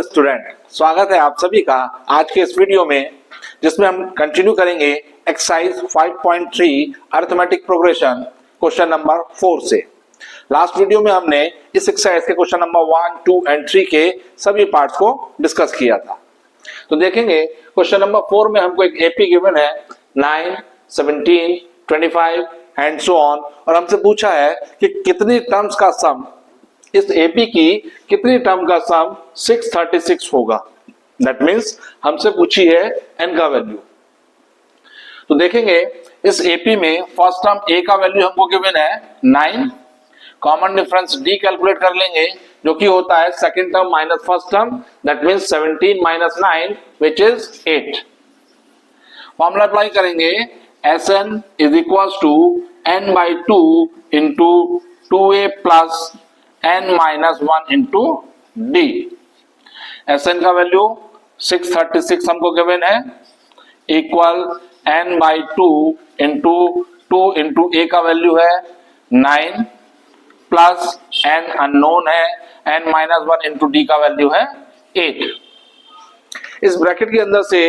Student, स्वागत है आप सभी का आज के इस वीडियो में, जिसमें हम कंटिन्यू करेंगे exercise 5.3 arithmetic progression question number 4 से। लास्ट वीडियो में हमने इस एक्सरसाइज के क्वेश्चन नंबर 1, 2 एंड 3 के सभी पार्ट्स को डिस्कस किया था। तो देखेंगे क्वेश्चन नंबर 4 में हमको एक एपी गिवन है 9, 17, 25 एंड सो ऑन, और हमसे पूछा है कि कितनी टर्म्स का सम, इस एपी की कितनी टर्म का सम 636 होगा। दैट मीन्स हमसे पूछी है एन का वैल्यू। तो देखेंगे इस एपी में फर्स्ट टर्म ए का वैल्यू हमको गिवन है 9, कॉमन डिफरेंस डी कैलकुलेट कर लेंगे जो कि होता है second term minus first term, that means 17 minus 9 which is 8। Formula apply करेंगे Sn is equal to n by 2 into 2a plus n minus 1 into d. Sn का value 636 हमको given है, equal n by 2 into 2 into a का value है 9 plus n unknown है, n minus 1 into d का value है 8। इस bracket के अंदर से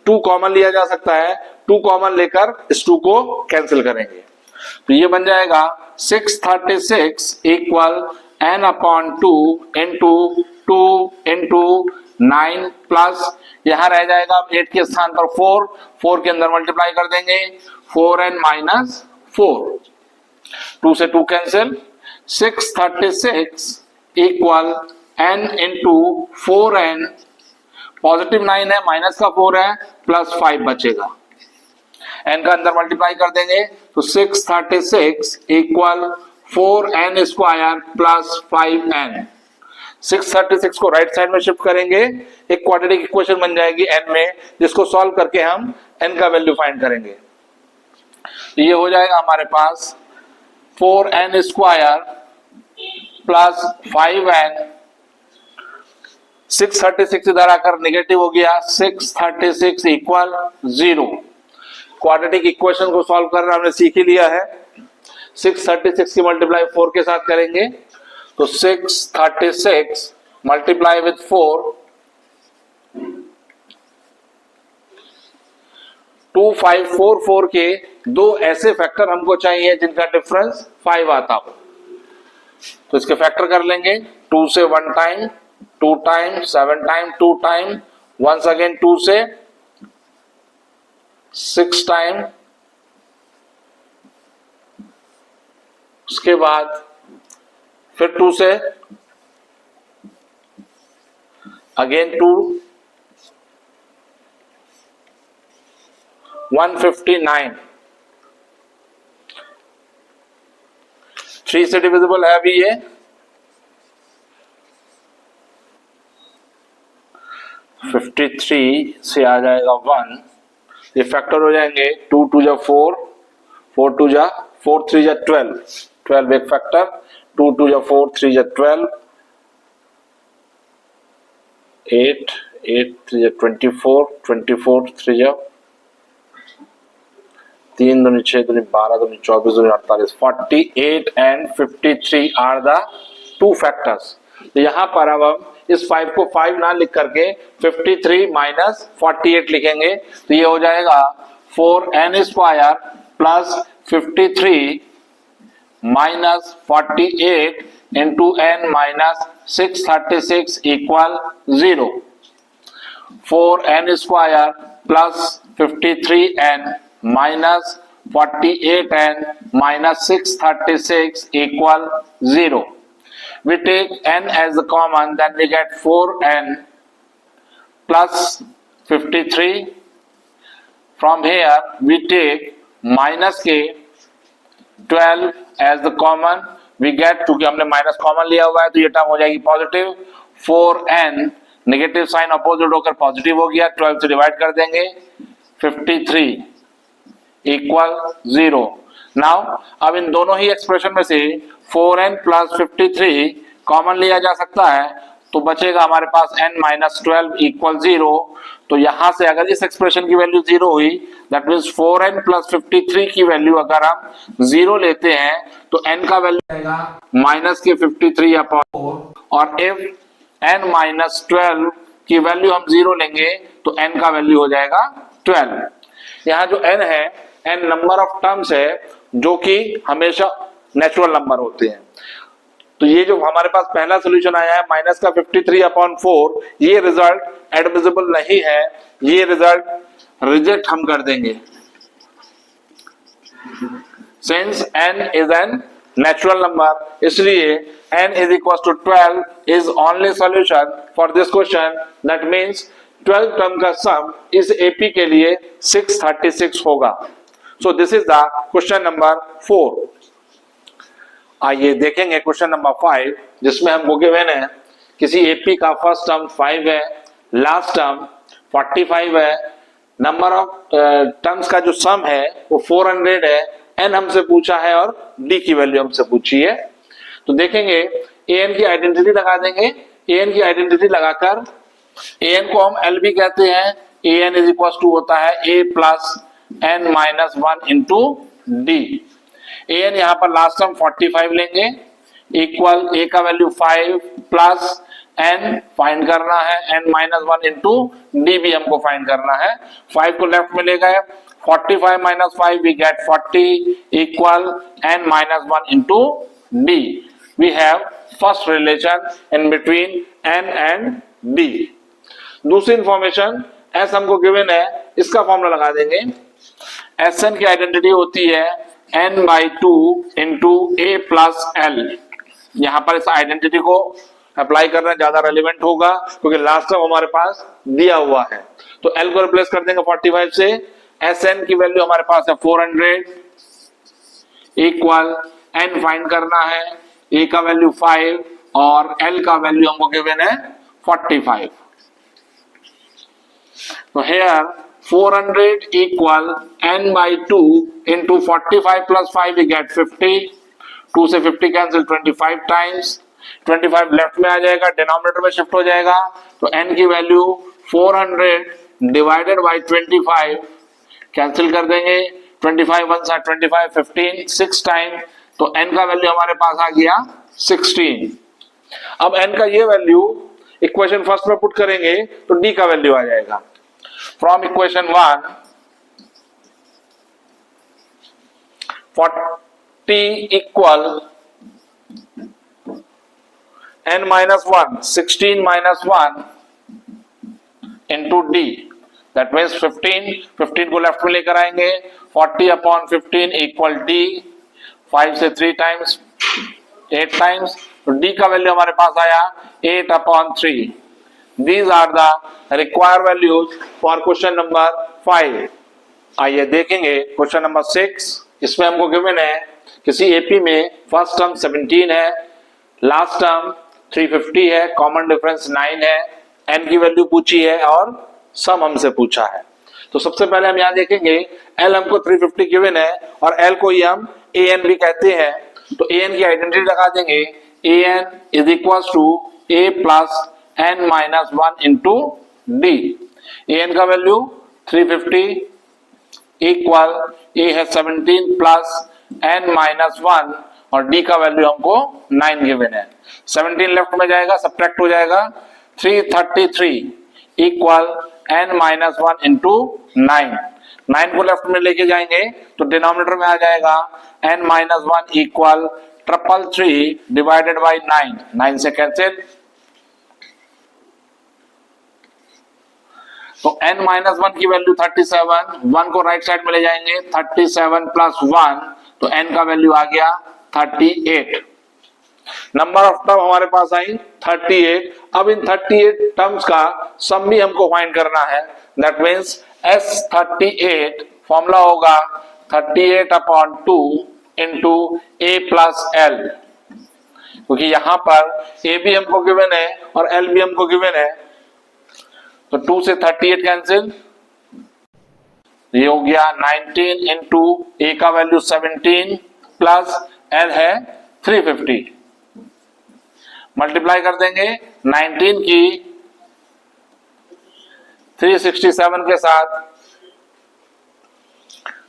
2 कॉमन लिया जा सकता है, 2 कॉमन लेकर इस 2 को कैंसिल करेंगे तो ये बन जाएगा 636 equal n upon 2 into 2 into 9 plus यहां रह जाएगा 8 के स्थान पर 4 के अंदर मल्टीप्लाई कर देंगे 4n माइनस 4, 2 से 2 cancel, 636 equal n into 4n, positive 9 है माइनस का 4 है प्लस 5 बचेगा, n का अंदर मल्टीप्लाई कर देंगे तो 636 equal 4n square plus 5n। 636 को राइट साइड में शिफ्ट करेंगे, एक क्वाड्रेटिक इक्वेशन बन जाएगी n में, जिसको सॉल्व करके हम n का वैल्यू फाइंड करेंगे। तो ये हो जाएगा हमारे पास 4n स्क्वायर प्लस 5n, 636 इधर आकर नेगेटिव हो गया, 636 इक्वल 0। क्वाड्रेटिक इक्वेशन को सॉल्व करना हमने सीख ही लिया है। 636 की मल्टीप्लाई 4 के साथ करेंगे तो 636 मल्टीप्लाई विथ 4 2544 के दो ऐसे फैक्टर हमको चाहिए जिनका डिफरेंस 5 आता हो, तो इसके फैक्टर कर लेंगे 2 से 1 time, 2 time, 7 time, 2 time, once again 2 से 6 टाइम, उसके बाद फिर 2 से अगेन 2, 159, 3 से डिविजिबल है अभी ये, 53 से आ जाएगा 1, ये फैक्टर हो जाएंगे 2 2 जा 4, 4 2 जा 4 3 जा 12, 12 एक फैक्टर, 2 2 जा 4 3 जा 12, 8 8 3 जा 24, 24 3 जा 3 दूनी 6 दूनी 12 दूनी 24 दूनी 48, 48 एंड 53 आर द 2 फैक्टर्स। तो यहां पर अब हम इस 5 को 5 ना लिख करके 53 माइनस 48 लिखेंगे तो ये हो जाएगा 4n square plus 53 minus 48 into n minus 636 equal 0। 4n square plus 53n minus 48n minus 636 equal 0। We take n as the common, then we get 4n plus 53. From here we take minus k 12 as the common, we get, चूंकि हमने minus common लिया हुआ है तो ये term हो जाएगी positive, 4n negative sign opposite होकर पॉजिटिव हो गया, 12 से डिवाइड कर देंगे, 53 इक्वल 0। नाउ अब इन दोनों ही एक्सप्रेशन में से 4n प्लस 53 कॉमन लिया जा सकता है तो बचेगा हमारे पास n माइनस 12 इक्वल 0। तो यहां से अगर इस एक्सप्रेशन की वैल्यू 0 हुई, दैट मीन्स 4n प्लस 53 की वैल्यू अगर हम 0 लेते हैं तो n का वैल्यू आएगा माइनस के 53 अपॉन 4, और इफ n माइनस 12 की वैल्यू हम 0 लेंगे तो n का वैल्यू हो जाएगा 12। यहाँ जो n है, n नंबर ऑफ टर्म्स है जो कि हमेशा नेचुरल नंबर होते हैं। तो ये जो हमारे पास पहला सोल्यूशन आया है माइनस का 53/4, ये रिजल्ट एडमिसिबल नहीं है, ये रिजल्ट रिजेक्ट हम कर देंगे। Since n is an natural number, इसलिए n is equal to 12 is only solution for this question. That means 12 term का सम इस एपी के लिए 636 होगा। So this is the question number 4। आइए देखेंगे क्वेश्चन नंबर 5, जिसमें हमको गिवन है किसी एपी का फर्स्ट टर्म 5 है, लास्ट टर्म 45 है, नंबर ऑफ टर्म्स का जो सम है वो 400 है, n हमसे पूछा है और d की वैल्यू हमसे पूछी है। तो देखेंगे an की आइडेंटिटी लगा देंगे। an की आइडेंटिटी लगाकर an को हम l भी कहते हैं, an इज इक्वल टू होता है a plus n minus 1 into d. an यहाँ पर लास्ट टर्म 45 लेंगे, इक्वल a का वैल्यू 5 प्लस n फाइंड करना है, n माइनस 1 इंटू डी भी हमको फाइंड करना है। 5 को लेफ्ट में ले गए, 45 minus 5 we get 40 equal n minus 1 into d। We have first relation in between n and d। दूसरी इंफॉर्मेशन s हमको गिवन है, इसका फॉर्मूला लगा देंगे। Sn की आइडेंटिटी होती है n/2 into a plus l। यहां पर इस आइडेंटिटी को अप्लाई करना ज्यादा रेलिवेंट होगा क्योंकि लास्ट टर्म हमारे पास दिया हुआ है। तो l को रिप्लेस कर देंगे 45 से, Sn की वैल्यू हमारे पास है 400 इक्वल n फाइंड करना है, a का वैल्यू 5 और l का वैल्यू हमको गिवन है 45। तो here 400 equal n/2 into 45 plus 5 we get 50। 2 से 50 कैंसिल 25 टाइम्स, 25 लेफ्ट में आ जाएगा, डिनोमिनेटर में शिफ्ट हो जाएगा। तो n की वैल्यू 400 डिवाइडेड बाय 25 कैंसिल कर देंगे, 25 1 सा 25 15 6 टाइम, तो n का वैल्यू हमारे पास आ गया 16। अब n का ये वैल्यू इक्वेशन फर्स्ट में पुट करेंगे तो d का वैल्यू आ जाएगा। From equation 1 40 equal n minus 1 16 minus 1 into D. That means 15 को लेफ्ट में लेकर आएंगे, 40/15 इक्वल डी। 5 से 3 टाइम्स 8 टाइम्स, तो डी का वैल्यू हमारे पास आया 8/3। These are the required values for question number 5। आइए देखेंगे क्वेश्चन नंबर 6। इसमें हमको गिवन है किसी एपी में फर्स्ट टर्म 17 है, लास्ट टर्म 350 है, कॉमन डिफरेंस 9 है, n की वैल्यू पूछी है और सम हमसे पूछा है। तो सबसे पहले हम यहाँ देखेंगे l हमको 350 गिवन है और l को ही हम an भी कहते हैं। तो an की आइडेंटिटी लगा देंगे, an is equal to a plus n minus 1 into d. an का वैल्यू 350 इक्वल a है 17 प्लस n माइनस 1 और d का वैल्यू हमको 9 गिवन है। 17 लेफ्ट में जाएगा, सब्ट्रैक्ट हो जाएगा, 333 इक्वल n माइनस 1 इंटू 9। 9 को लेफ्ट में लेके जाएंगे तो डिनोमिनेटर में आ जाएगा n minus 1 equal 333 divided by 9। 9 से कैंसिल, तो n माइनस 1 की वैल्यू 37, 1 को राइट साइड में ले जाएंगे, 37 प्लस 1 तो n का वैल्यू आ गया 38। नंबर ऑफ टर्म हमारे पास आई 38। अब इन 38 टर्म्स का सम भी हमको फाइंड करना है। दैट मीन्स S38 फॉर्मूला होगा 38/2 इंटू a प्लस l, क्योंकि यहां पर a भी हमको गिवन है और l भी हमको गिवन है। तो 2 से 38 कैंसिल, ये हो गया 19 इंटू a का वैल्यू 17 प्लस l है 350। मल्टीप्लाई कर देंगे 19 की 367 के साथ,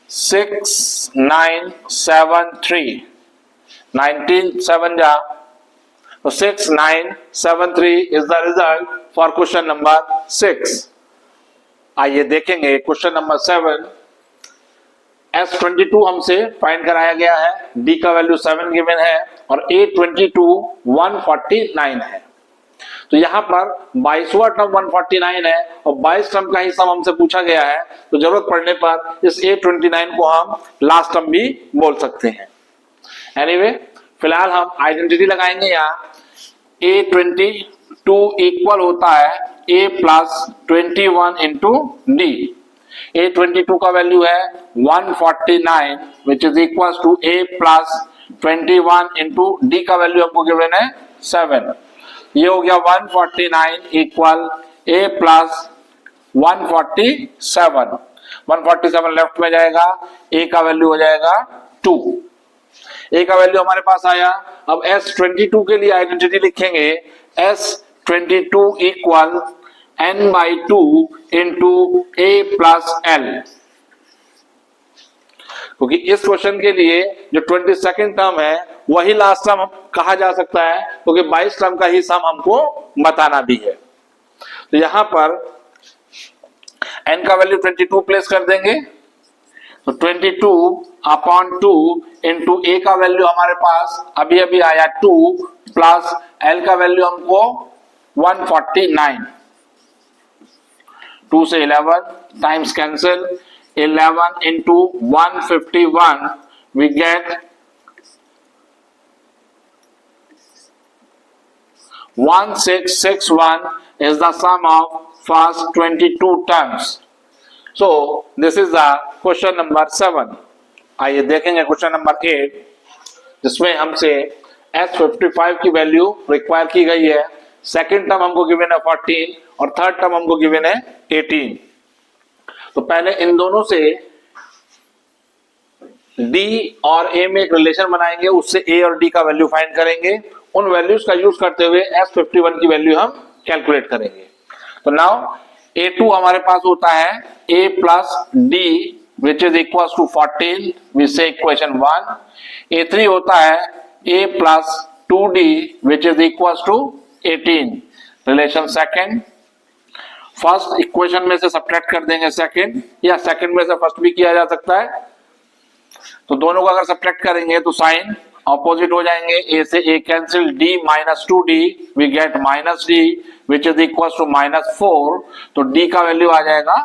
6973, 19 7 जा तो 6973 is the result for question number 6। आइए देखेंगे क्वेश्चन नंबर 7। S22 हमसे फाइंड कराया गया है, D का वैल्यू 7 गिवन है और A22 149 है। तो यहां पर 22वां टर्म 149 है और 22 टर्म का ही सम हमसे पूछा गया है, तो जरूरत पड़ने पर इस A29 को हम लास्ट टर्म भी बोल सकते हैं। एनीवे, फिलहाल हम आइडेंटिटी लगाएंगे। यहाँ A22 इक्वल होता है A plus 21 into D. A22 का वैल्यू है 149 which is equal to A plus 21 into d का वैल्यू हमको गिवन है 7। ये हो गया 149 इक्वल A प्लस 147। 147 लेफ्ट में जाएगा, A का वैल्यू हो जाएगा 2। A का वैल्यू हमारे पास आया। अब S22 के लिए आइडेंटिटी लिखेंगे, S22 equal n/2 into A plus L, क्योंकि इस क्वेश्चन के लिए जो 22nd टर्म है वही लास्ट टर्म कहा जा सकता है, क्योंकि 22 टर्म का ही सम हमको बताना भी है। तो यहां पर n का वैल्यू 22 प्लेस कर देंगे, तो 22/2 इंटू A का वैल्यू हमारे पास अभी अभी आया 2 प्लस L का वैल्यू हमको 149। 2 से 11 times cancel, 11 into 151 we get 1661 is the sum of first 22 terms. So this is the question number 7. आइए देखेंगे क्वेश्चन नंबर 8, जिसमें हमसे S55 की वैल्यू रिक्वायर की गई है। सेकेंड टर्म हमको गिवन है 14 और थर्ड टर्म हमको गिवन है 18। तो पहले इन दोनों से D और A में एक रिलेशन बनाएंगे, उससे A और D का वैल्यू फाइंड करेंगे। उन वैल्यूज का यूज करते हुए S51 की वैल्यू हम कैलकुलेट करेंगे। तो नाउ A2 हमारे पास होता है A plus D which is equal to 14, we say equation 1। A3 होता है A plus 2D which is equal to 18, relation second. First equation में से सब्ट्रैक्ट कर देंगे सेकंड, या सेकंड में से फर्स्ट भी किया जा सकता है। तो दोनों को अगर सब्ट्रैक्ट करेंगे तो साइन ऑपोजिट हो जाएंगे, A से A cancel, D minus 2D we get minus D which is equal to minus 4। तो D का वैल्यू आ जाएगा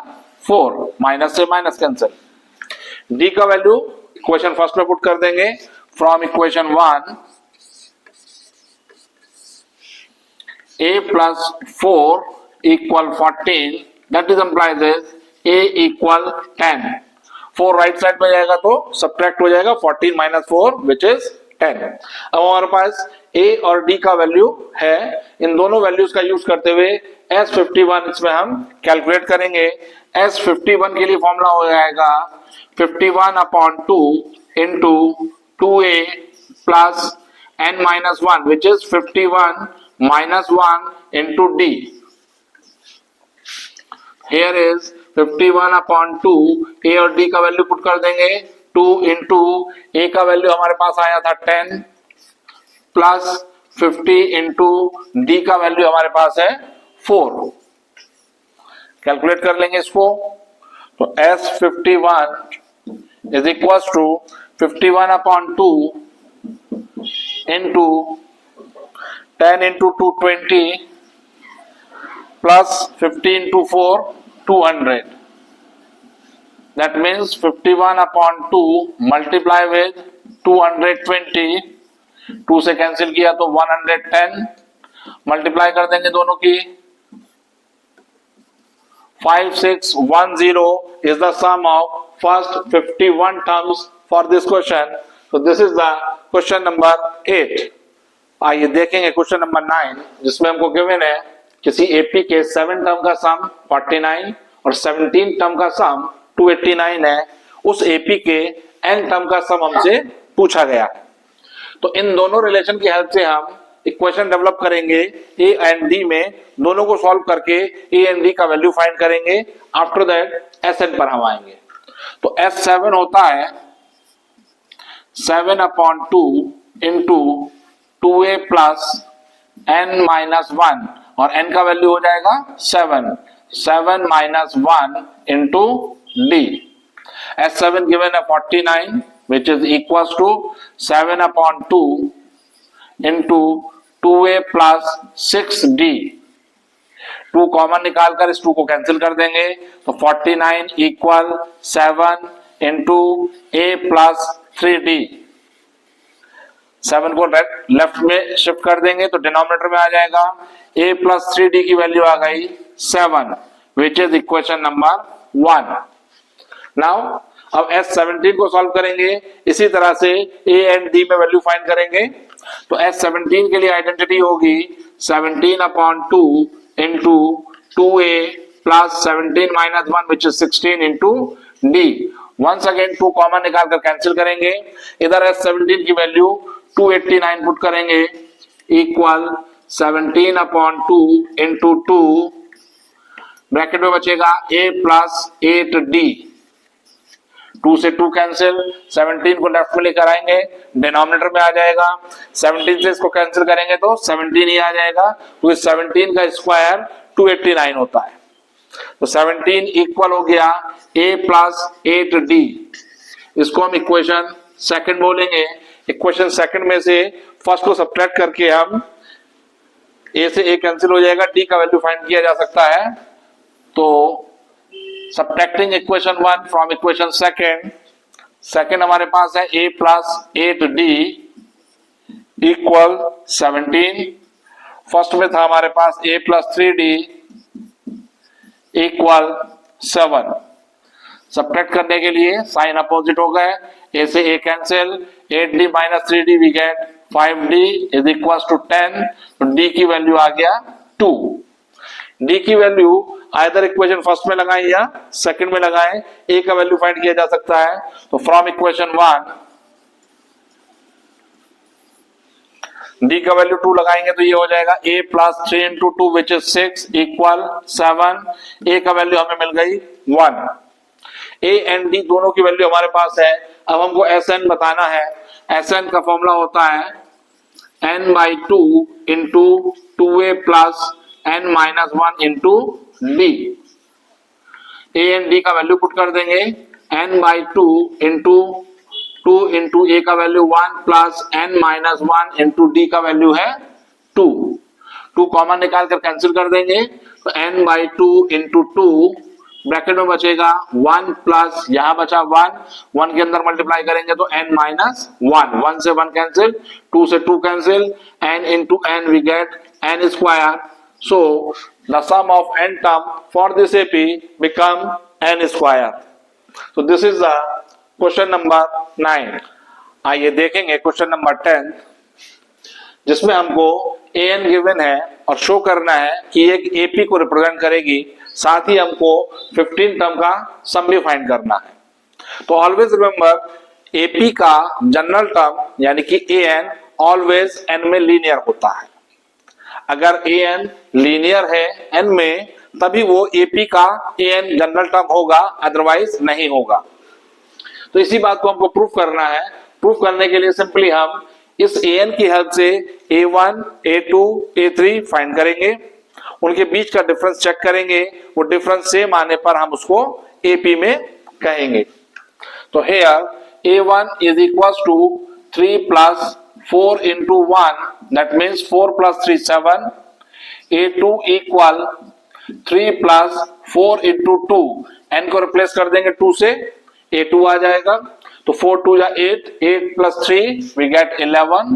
4, माइनस से माइनस कैंसिल। D का वैल्यू इक्वेशन फर्स्ट में पुट कर देंगे, from equation 1 A plus 4 equal 14, that is implies A equal 10। 4 right side में जाएगा तो सब्ट्रैक्ट हो जाएगा 14 माइनस 4 विच इज 10। अब हमारे पास A और D का वैल्यू है, इन दोनों वैल्यूज का यूज करते हुए S51 इसमें हम कैलकुलेट करेंगे। S51 के लिए फॉर्मूला हो जाएगा 51/2 into 2A plus n-1 which is 51 minus 1 into D. Here is 51/2, A और D का वैल्यू पुट कर देंगे, 2 इंटू A का वैल्यू हमारे पास आया था 10 प्लस 50 इंटू D का वैल्यू हमारे पास है 4। कैलकुलेट कर लेंगे इसको, तो S51 is equal to 51/2 into 10 into 2 20 plus 50 into 4 200. That means 51/2 multiply with 220, 2 से कैंसिल किया तो 110, मल्टीप्लाई कर देंगे दोनों की, 5610 is the sum of first 51 terms for this question. So this is the question number 8. आइए देखेंगे क्वेश्चन नंबर 9, जिसमें हमको गिवन है किसी एपी के 7 टर्म का सम 49 और 17 टर्म का सम 289 है। उस एपी के n टर्म का सम हमसे पूछा गया है। तो इन दोनों रिलेशन की हेल्प से हम इक्वेशन डेवलप करेंगे ए एंड डी में, दोनों को सॉल्व करके ए एंड डी का वैल्यू फाइंड करेंगे। आफ्टर दैट एस एन पर हम आएंगे। तो S7 होता है 7/2 into 2A plus n minus 1 और n का वैल्यू हो जाएगा 7, 7 minus 1 into d। S7 given है 49 which is equals to 7 upon 2 into 2a plus 6d। 2 common निकालकर इस 2 को कैंसिल कर देंगे तो 49 equal 7 into a plus 3d। 7 को लेफ्ट में शिफ्ट कर देंगे तो डिनोमिनेटर में आ जाएगा a प्लस 3d की वैल्यू आ गई 7 which is equation number 1। Now अब S17 को सॉल्व करेंगे, इसी तरह से a एंड d में वैल्यू फाइंड करेंगे। तो S17 के लिए आइडेंटिटी होगी 17 upon 2 into 2a plus 17 minus 1 which is 16 into d। Once again 2 common निकालकर कैंसिल करेंगे, इधर S17 की वैल्यू 289 पुट करेंगे इक्वल 17 अपॉन 2 इंटू 2 ब्रैकेट में बचेगा a प्लस 8d। 2 से 2 कैंसिल, 17 को लेफ्ट में लेकर आएंगे डिनोमिनेटर में आ जाएगा, 17 से इसको कैंसिल करेंगे तो 17 ही आ जाएगा, तो 17 का स्क्वायर 289 होता है। तो 17 इक्वल हो गया a प्लस 8d। इसको हम इक्वेशन सेकंड बोलेंगे। इक्वेशन सेकंड में से फर्स्ट को सब्ट्रैक्ट करके हम a से a कैंसिल हो जाएगा, d का वैल्यू फाइंड किया जा सकता है। तो subtracting equation 1 from equation second हमारे पास है a plus 8d equal 17। First में था हमारे पास a plus 3d equal 7। Subtract करने के लिए साइन अपोजिट हो गए, a से a cancel, 8d minus 3d we get 5d is equal to 10। तो d की वैल्यू आ गया 2। d की वैल्यू आइदर इक्वेशन फर्स्ट में लगाएं या सेकंड में लगाएं, a का वैल्यू फाइंड किया जा सकता है। तो फ्रॉम इक्वेशन 1 d का वैल्यू 2 लगाएंगे तो ये हो जाएगा a plus 3 into 2 which is 6 equal 7। a का वैल्यू हमें मिल गई 1। a एंड d दोनों की वैल्यू हमारे पास है। अब हमको Sn बताना है। Sn का फॉर्मूला होता है n by 2 into 2a plus n minus 1 into d। a and d का वैल्यू पुट कर देंगे, n by 2 into 2 into a का value 1 plus n minus 1 into d का वैल्यू है 2। 2 कॉमन निकाल कर कैंसिल कर देंगे तो n बाई 2 इंटू 2 ब्रैकेट में बचेगा 1 प्लस यहां बचा 1 के अंदर मल्टीप्लाई करेंगे तो n माइनस 1 से 1 कैंसिल, 2 से 2 cancel, n into n we get n square. So the sum of n term for this AP become n square. So this is the question number 9. आइए देखेंगे क्वेश्चन नंबर 10 जिसमें हमको an given है और show करना है कि एक AP को रिप्रेजेंट करेगी, साथ ही हमको 15 टर्म का सम भी फाइंड करना है। तो ऑलवेज रिमेंबर AP का जनरल टर्म यानी कि an ऑलवेज n में लीनियर होता है। अगर an लीनियर है n में तभी वो AP का an जनरल टर्म होगा, अदरवाइज नहीं होगा। तो इसी बात को हमको प्रूफ करना है। प्रूफ करने के लिए सिंपली हम इस an की हेल्प से a1, a2, a3 फाइंड करेंगे, उनके बीच का डिफरेंस चेक करेंगे, वो डिफरेंस सेम आने पर हम उसको AP में कहेंगे। तो here a1 is equal to 3 plus 4 into 1 that means 4 plus 3 7। a2 equal 3 plus 4 into 2, n को रिप्लेस कर देंगे 2 से, a2 आ जाएगा तो 4 2 जा 8, 8 plus 3 we get 11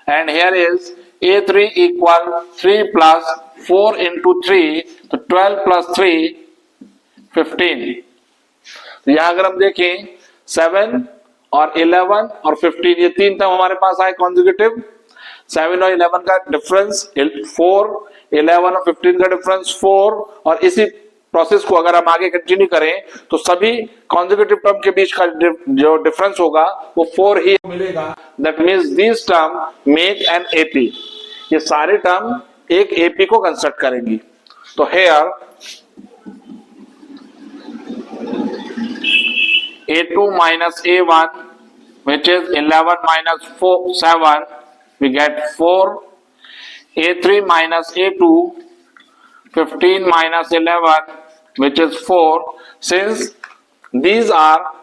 and here is a3 equal 3 plus 4 into 3 तो 12 plus 3 15। तो यहां अगर हम देखें 7 और 11 और 15 ये तीन टर्म हमारे पास आए कॉन्जिक्यूटिव। 7 और 11 का डिफरेंस 4, 11 और 15 का डिफरेंस 4, और इसी प्रोसेस को अगर हम आगे कंटिन्यू करें तो सभी कॉन्जिक्यूटिव टर्म के बीच का जो डिफरेंस होगा वो 4 ही मिलेगा। That means this term make an AP. ये सारे टर्म एक एपी को कंस्ट्रक्ट करेंगी। तो hair a2 minus a1 which is 11 minus 4 7 we get 4 A3 minus A2, 15 minus 11, which is 4. Since these are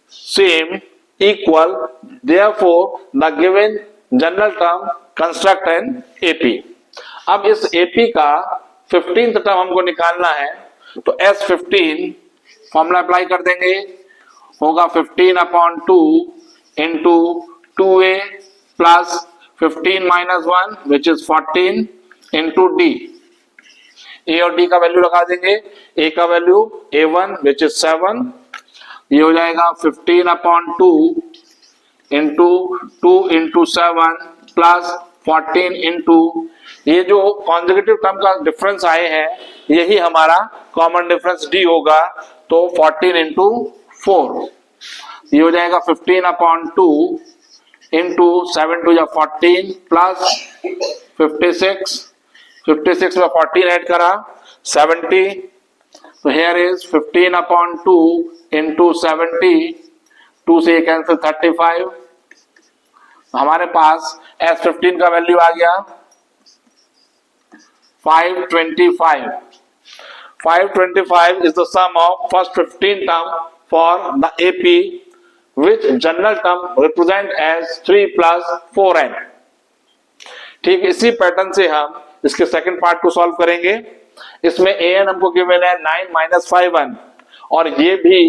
same, equal, therefore the given general term construct an AP. अब इस AP का 15th term हमको निकालना है, तो S15 formula apply कर देंगे, होगा 15/2 into 2A plus 15 minus 1 which is 14 into D. A और डी का वैल्यू लगा देंगे. ए का वैल्यू A1 विच इज 7, ये हो जाएगा 15/2 इंटू 2 इंटू 7 प्लस 14 इंटू, ये जो कॉन्जिक्यूटिव टर्म का डिफरेंस आए हैं यही हमारा कॉमन डिफरेंस डी होगा, तो 14 इंटू 4, ये हो जाएगा 15/2 इंटू 7 टू 14 प्लस 56 में 14 ऐड करा 70, तो हेयर इज 15/2 इंटू 70, 2 से कैंसिल 35, हमारे पास S15 का वैल्यू आ गया 525. 525 is the sum of first 15 term for the AP, which general term represent as 3 plus 4n. ठीक, इसी पैटर्न से हम इसके सेकंड पार्ट को सॉल्व करेंगे. इसमें an हमको गिवन है 9 minus 5n, और ये भी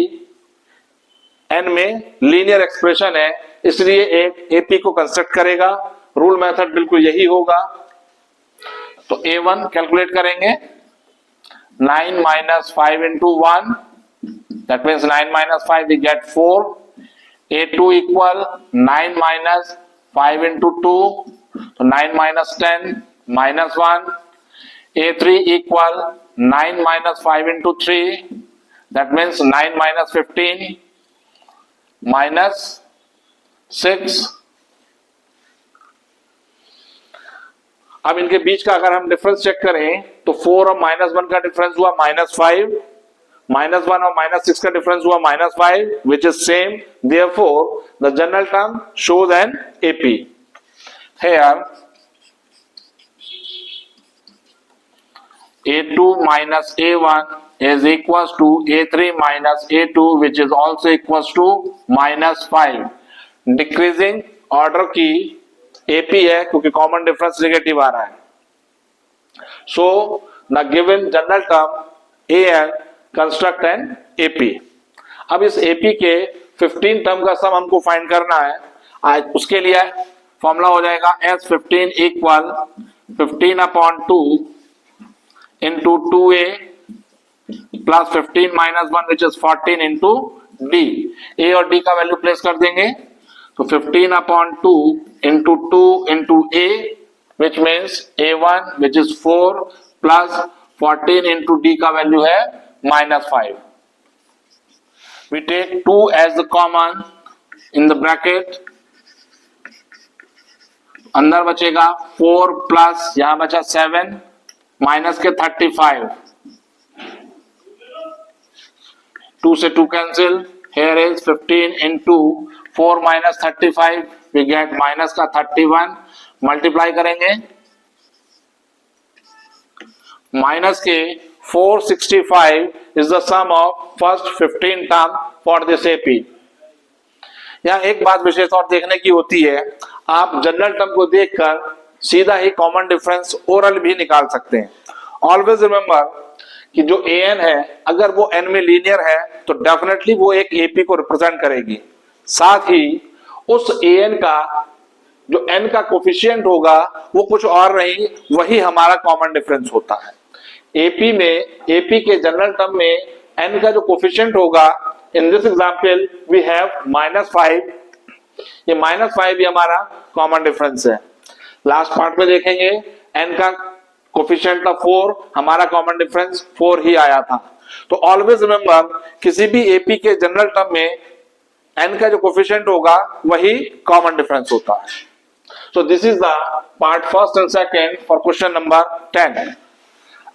n में लीनियर एक्सप्रेशन है, इसलिए एक AP को कंस्ट्रक्ट करेगा. रूल मेथड बिल्कुल यही होगा. तो A1 कैलकुलेट करेंगे, 9 minus 5 into 1, that means 9 minus 5 we get 4. A2 equal 9 minus 5 into 2, so 9 minus 10 minus 1. A3 equal 9 minus 5 into 3, that means 9 minus 15 minus 6. अब इनके बीच का अगर हम डिफरेंस चेक करें तो 4 और -1 का डिफरेंस हुआ -5, -1 और -6 का डिफरेंस हुआ -5, which is same. Therefore, the general term shows an AP. Here, A2 minus A1 is equals to A3 minus A2, which is also equals to -5. Decreasing order की AP है क्योंकि कॉमन डिफरेंस नेगेटिव आ रहा है. So the given general term AN construct N AP. अब इस AP के 15 term का सम हमको फाइंड करना है. आज उसके लिए फॉर्मूला हो जाएगा S15 equal 15/2 into 2A plus 15 minus 1 which is 14 into D. A और D का वैल्यू प्लेस कर देंगे, तो 15/2 into 2 into A, which means A1 which is 4 plus 14 into D का वैल्यू है -5. We take 2 as the common in the bracket. अंदर बचेगा 4 plus यहां बचा 7 माइनस के 35. 2 से 2 cancel. Here is 15 into 4 minus 35, we get minus का 31. मल्टीप्लाई करेंगे, माइनस के 465 is the sum of first 15 term for this AP. यहाँ एक बात विशेष और देखने की होती है, आप जनरल टर्म को देखकर सीधा ही कॉमन डिफरेंस ओरल भी निकाल सकते हैं. ऑलवेज रिमेंबर कि जो AN है अगर वो n में लीनियर है तो डेफिनेटली वो एक AP को रिप्रेजेंट करेगी. साथ ही उस AN का जो n का कोफिशिएंट होगा वो कुछ और नहीं, वही हमारा कॉमन डिफरेंस होता है. AP के जनरल टर्म में n का जो कोफिशिएंट होगा, in this example we have -5. ये -5 भी हमारा कॉमन डिफरेंस है. लास्ट पार्ट में देखेंगे n का कोफिशिएंट था 4, हमारा कॉमन डिफरेंस 4 ही आया था. तो ऑलवेज रिमेंबर किसी भी AP के जनरल टर्म में n का जो कोफिशिएंट होगा वही कॉमन डिफरेंस होता है. सो this is the part first and second for question number 10.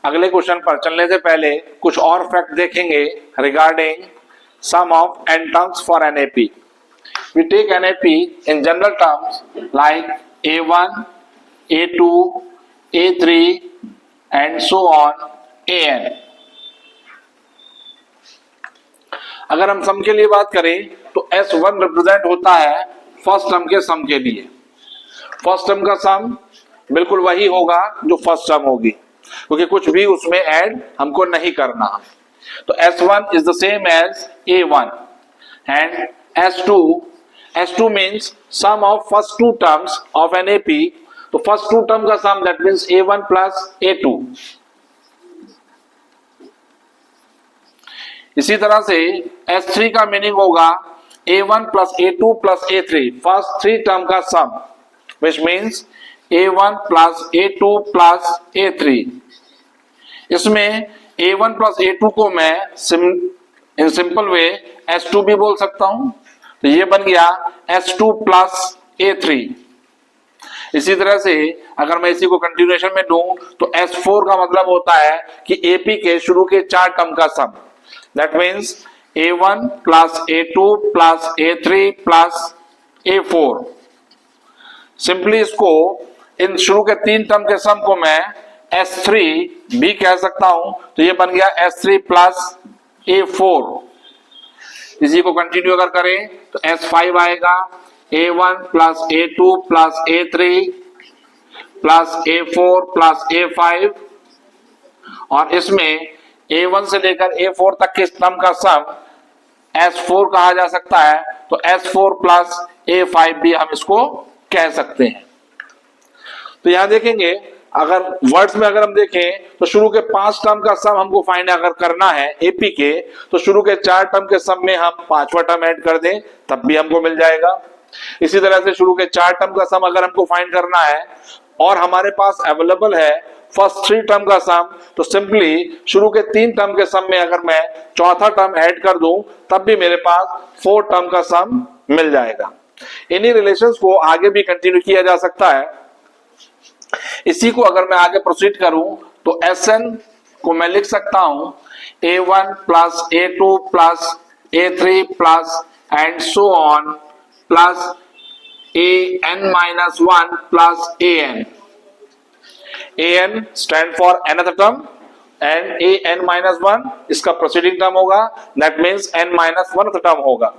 अगले क्वेश्चन पर चलने से पहले कुछ और फैक्ट देखेंगे regarding sum of n terms for an AP. We take an AP in general terms like A1, A2, A3 and so on AN। अगर हम सम के लिए बात करें तो S1 रिप्रेजेंट होता है फर्स्ट टर्म के सम के लिए। फर्स्ट टर्म का सम बिल्कुल वही होगा जो फर्स्ट टर्म होगी, क्योंकि कुछ भी उसमें ऐड हमको नहीं करना है। तो S1 is the same as A1 and S2 means sum of first two terms of an AP। तो फर्स्ट टू टर्म का सम that means A1 plus A2। इसी तरह से S3 का मीनिंग होगा A1 plus A2 plus A3, first three term का सम, which means A1 plus A2 plus A3। इसमें A1 plus A2 को मैं इन सिंपल वे S2 भी बोल सकता हूं, तो ये बन गया S2 plus A3। इसी तरह से अगर मैं इसी को कंटिन्यूएशन में दूं तो S4 का मतलब होता है कि AP के शुरू के चार टर्म का sum, that means A1 plus A2 plus A3 plus A4। Simply इसको इन शुरू के तीन टर्म के सम को मैं S3 भी कह सकता हूं, तो ये बन गया S3 plus A4। इसी को कंटिन्यू अगर करें तो S5 आएगा A1 plus A2 plus A3 plus A4 plus A5, और इसमें A1 से लेकर A4 तक के टर्म का सम S4 कहा जा सकता है, तो S4 plus A5 भी हम इसको कह सकते हैं। तो यहां देखेंगे अगर वर्ड्स में अगर हम देखें तो शुरू के पांच टर्म का सम हमको फाइंड अगर करना है एपी के, तो शुरू के चार टर्म के सम में हम पांचवा टर्म ऐड कर दें तब भी हमको मिल जाएगा। इसी तरह से शुरू के चार टर्म का सम अगर हमको फाइंड करना है और हमारे पास अवेलेबल है फर्स्ट थ्री टर्म का सम, तो सिंपली शुरू के तीन टर्म के सम में अगर मैं चौथा टर्म ऐड कर दूं तब भी मेरे पास फोर टर्म का सम मिल जाएगा। इन्हीं रिलेशंस को आगे भी कंटिन्यू किया जा सकता है। इसी को अगर मैं आगे प्रोसीड करूं तो Sn को मैं लिख सकता हूं A1 plus A2 plus A3 plus and so on plus An-1 plus An। An stand for another term and An-1 इसका प्रोसीडिंग टर्म होगा, that means n-1 टर्म होगा।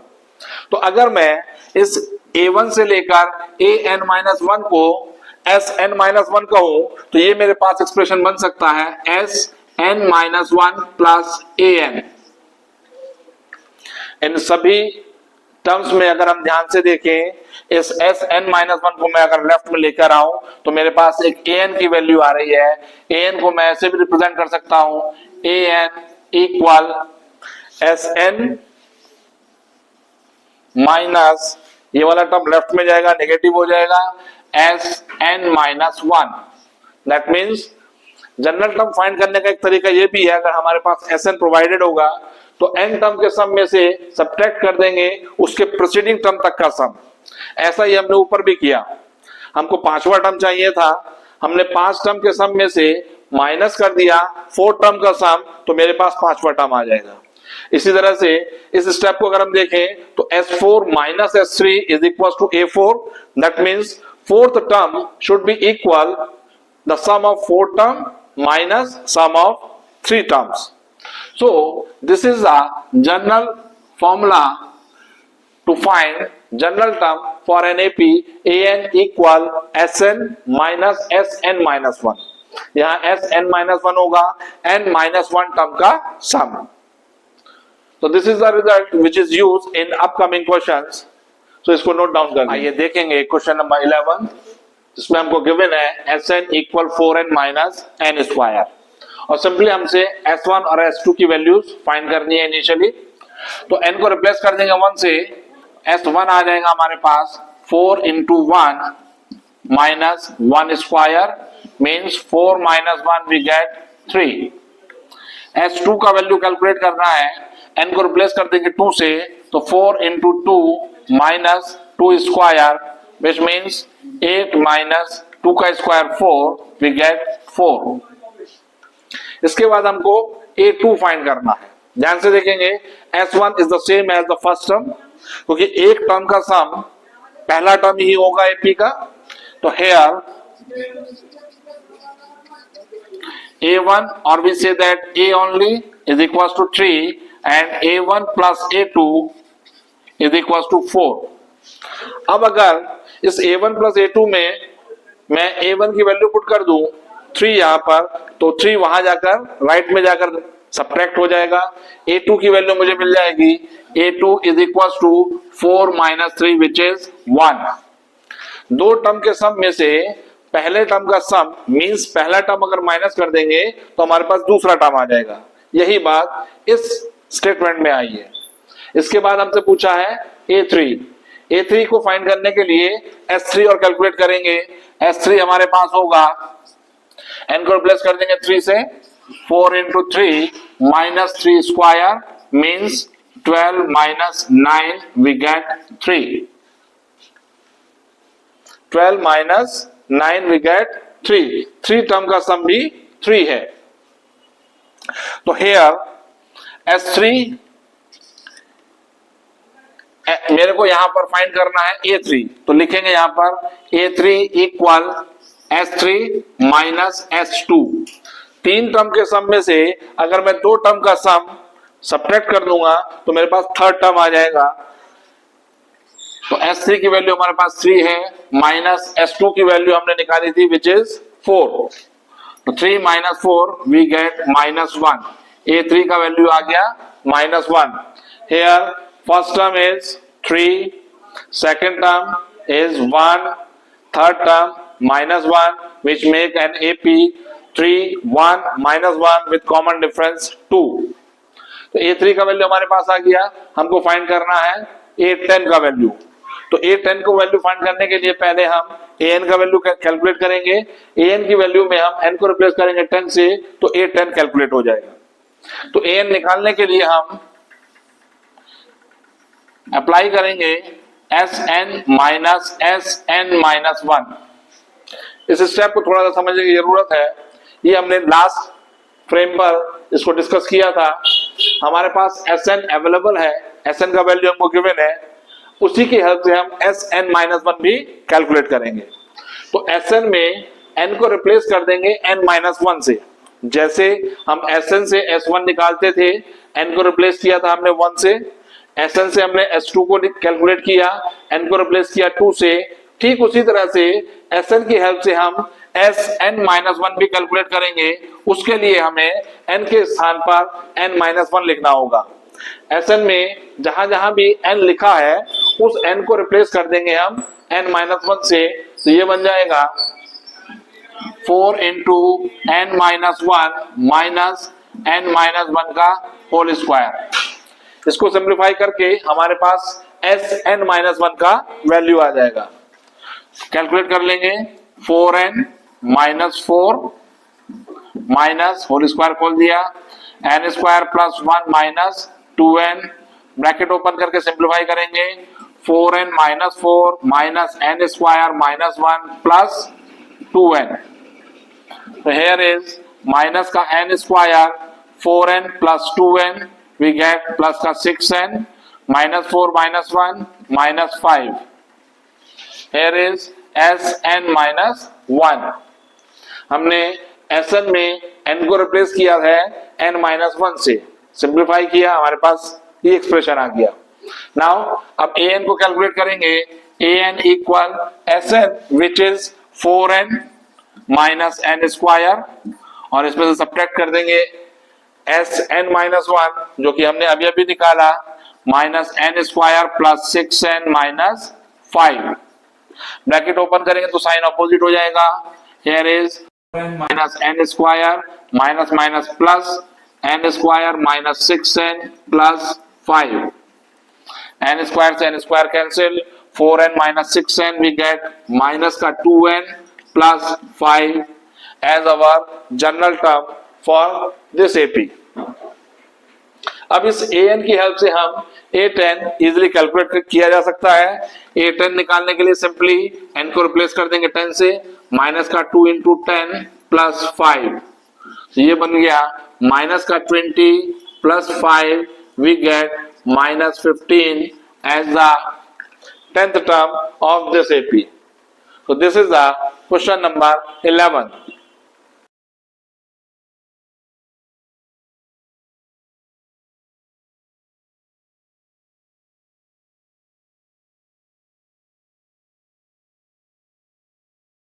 तो अगर मैं इस A1 से लेकर An-1 को Sn-1 कहूं तो ये मेरे पास एक्सप्रेशन बन सकता है Sn-1 प्लस An। इन सभी टर्म्स में अगर हम ध्यान से देखें इस Sn-1 को मैं अगर लेफ्ट में लेकर आऊं तो मेरे पास एक An की वैल्यू आ रही है। An को मैं ऐसे भी रिप्रेजेंट कर सकता हूं An इक्वल Sn माइनस, ये वाला टर्म लेफ्ट में जाएगा नेगेटिव हो जाएगा, Sn-1। That means general term find करने का एक तरीका ये भी है, अगर हमारे पास Sn प्रोवाइडेड होगा तो n टर्म के सम में से सब्ट्रैक्ट कर देंगे उसके प्रीसीडिंग टर्म तक का सम। ऐसा ही हमने ऊपर भी किया, हमको पांचवा टर्म चाहिए था, हमने पांच टर्म के सम में से माइनस कर दिया फोर टर्म का सम, तो मेरे पास पांचवा टर्म आ जाएगा। इसी तरह से इस स्टेप को अगर हम देखें तो S4 minus S3 is equal to A4, that means fourth term should be equal the sum of four term minus sum of three terms. So this is a general formula to find general term for an AP An equal Sn minus Sn-1। यहाँ Sn-1 होगा n-1 term का सम। So this is the result which is used in upcoming questions। So इसको note down कर आइए देखेंगे question number 11, जिसमें हमको given है Sn equal 4n minus n square, और सिंपली हमसे S1 और S2 की वैल्यूज फाइंड करनी है इनिशियली। तो n को रिप्लेस कर देंगे 1 से, S1 आ जाएगा हमारे पास 4 into 1 minus 1 square means 4 minus 1 we get 3। S2 का वैल्यू कैलकुलेट करना है, n को रिप्लेस कर देंगे 2 से, तो 4 into 2 minus 2 square which means 8 minus 2 का स्क्वायर 4 we get 4। इसके बाद हमको A2 फाइंड करना है। ध्यान से देखेंगे S1 is the same as the first term, क्योंकि एक टर्म का सम पहला टर्म ही होगा AP का। तो here a1 or we say that a only is equals to 3 and a1 plus a2 is equals to 4। अब अगर इस a1 plus a2 में मैं a1 की वैल्यू पुट कर दूं 3 यहां पर, तो 3 वहां जाकर राइट में जाकर सब्ट्रैक्ट हो जाएगा। a2 की वैल्यू मुझे मिल जाएगी a2 is equal to 4 minus 3 which is 1। दो टर्म के सम में से पहले टर्म का सम मींस पहला टर्म अगर माइनस कर देंगे तो हमारे पास दूसरा टर्म आ जाएगा। यही बात इस स्टेटमेंट में आई है। इसके बाद हमसे पूछा है a3 को फाइंड करने के लिए S3 और कैलकुलेट करेंगे। S3 हमारे पास होगा, n को रिप्लेस कर देंगे 3 से, 4 into 3 minus 3 square means 12 minus 9 we get 3। 12 minus 9 we get 3। 3 term का सम भी 3 है। तो here S3 मेरे को यहां पर फाइंड करना है a3, तो लिखेंगे यहां पर a3 equal S3 minus S2। 3 term के सम में से अगर मैं 2 टर्म का सम सब्ट्रैक्ट कर दूंगा तो मेरे पास थर्ड टर्म आ जाएगा। तो S3 की वैल्यू हमारे पास 3 है, माइनस S2 की वैल्यू हमने निकाली थी विच इज 4। तो 3 minus 4 we get minus 1। a3 का वैल्यू आ गया minus 1। Hair first term is 3, second term is 1, third term minus 1 which make an AP 3, 1 minus 1 with common difference 2। तो a3 का value हमारे पास आ गया। हमको फाइंड करना है a10 का वैल्यू। तो a10 को वैल्यू फाइंड करने के लिए पहले हम an का वैल्यू कैलकुलेट करेंगे। an की वैल्यू में हम n को रिप्लेस करेंगे 10 से, तो a10 कैलकुलेट हो जाएगा। तो an निकालने के लिए हम अप्लाई करेंगे Sn माइनस Sn माइनस 1। इस स्टेप को थोड़ा सा समझने की जरूरत है। ये हमने लास्ट फ्रेम पर इसको डिस्कस किया था। हमारे पास Sn अवेलेबल है, Sn का वैल्यू हमको गिवन है, उसी की हेल्प से हम Sn माइनस 1 भी कैलकुलेट करेंगे। तो Sn में n को रिप्लेस कर देंगे n माइनस 1 से। जैसे हम Sn से S1 निकालते थे, n को रिप्लेस किया था हमने 1 से, Sn से हमने S2 को कैलकुलेट किया, n को रिप्लेस किया 2 से। ठीक उसी तरह से Sn की हेल्प से हम Sn माइनस 1 भी कैलकुलेट करेंगे। उसके लिए हमें n के स्थान पर n माइनस 1 लिखना होगा। Sn में जहां जहां भी n लिखा है उस n को रिप्लेस कर देंगे हम n माइनस 1 से। तो ये बन जाएगा 4 into n minus 1 minus n minus 1 का होल स्क्वायर। इसको सिंप्लीफाई करके हमारे पास Sn माइनस 1 का वैल्यू आ जाएगा। कैलकुलेट कर लेंगे 4n minus 4 minus whole square खोल दिया n square plus 1 minus 2n, bracket open करके सिंप्लीफाई करेंगे 4n minus 4 minus n square minus 1 plus 2n। तो हियर इज माइनस का n square 4n plus 2n we get plus का 6n minus 4 minus 1 minus 5। here is Sn minus 1। हमने Sn में n को replace किया है n minus 1 से, simplify किया, हमारे पास ये एक्सप्रेशन आ गया। नाउ अब an को कैलकुलेट करेंगे। an equal Sn which is 4n minus n square, और इसमें से सब्ट्रैक्ट कर देंगे Sn माइनस 1 जो कि हमने अभी अभी निकाला, minus n square plus 6n minus 5। Bracket open करेंगे तो साइन अपोजिट हो जाएगा। Here is minus n square minus minus plus n square minus 6n plus 5। n square से n square cancel, 4n minus 6n we get minus का 2n plus 5 as our general term for this AP। अब इस an की help से हम a10 easily calculate किया जा सकता है। a10 निकालने के लिए सिंपली n को रिप्लेस कर देंगे 10 से, माइनस का 2 इंटू 10 प्लस 5। तो ये बन गया माइनस का 20 plus 5 we get minus 15 as the 10th term of this AP। So this is the question number 11.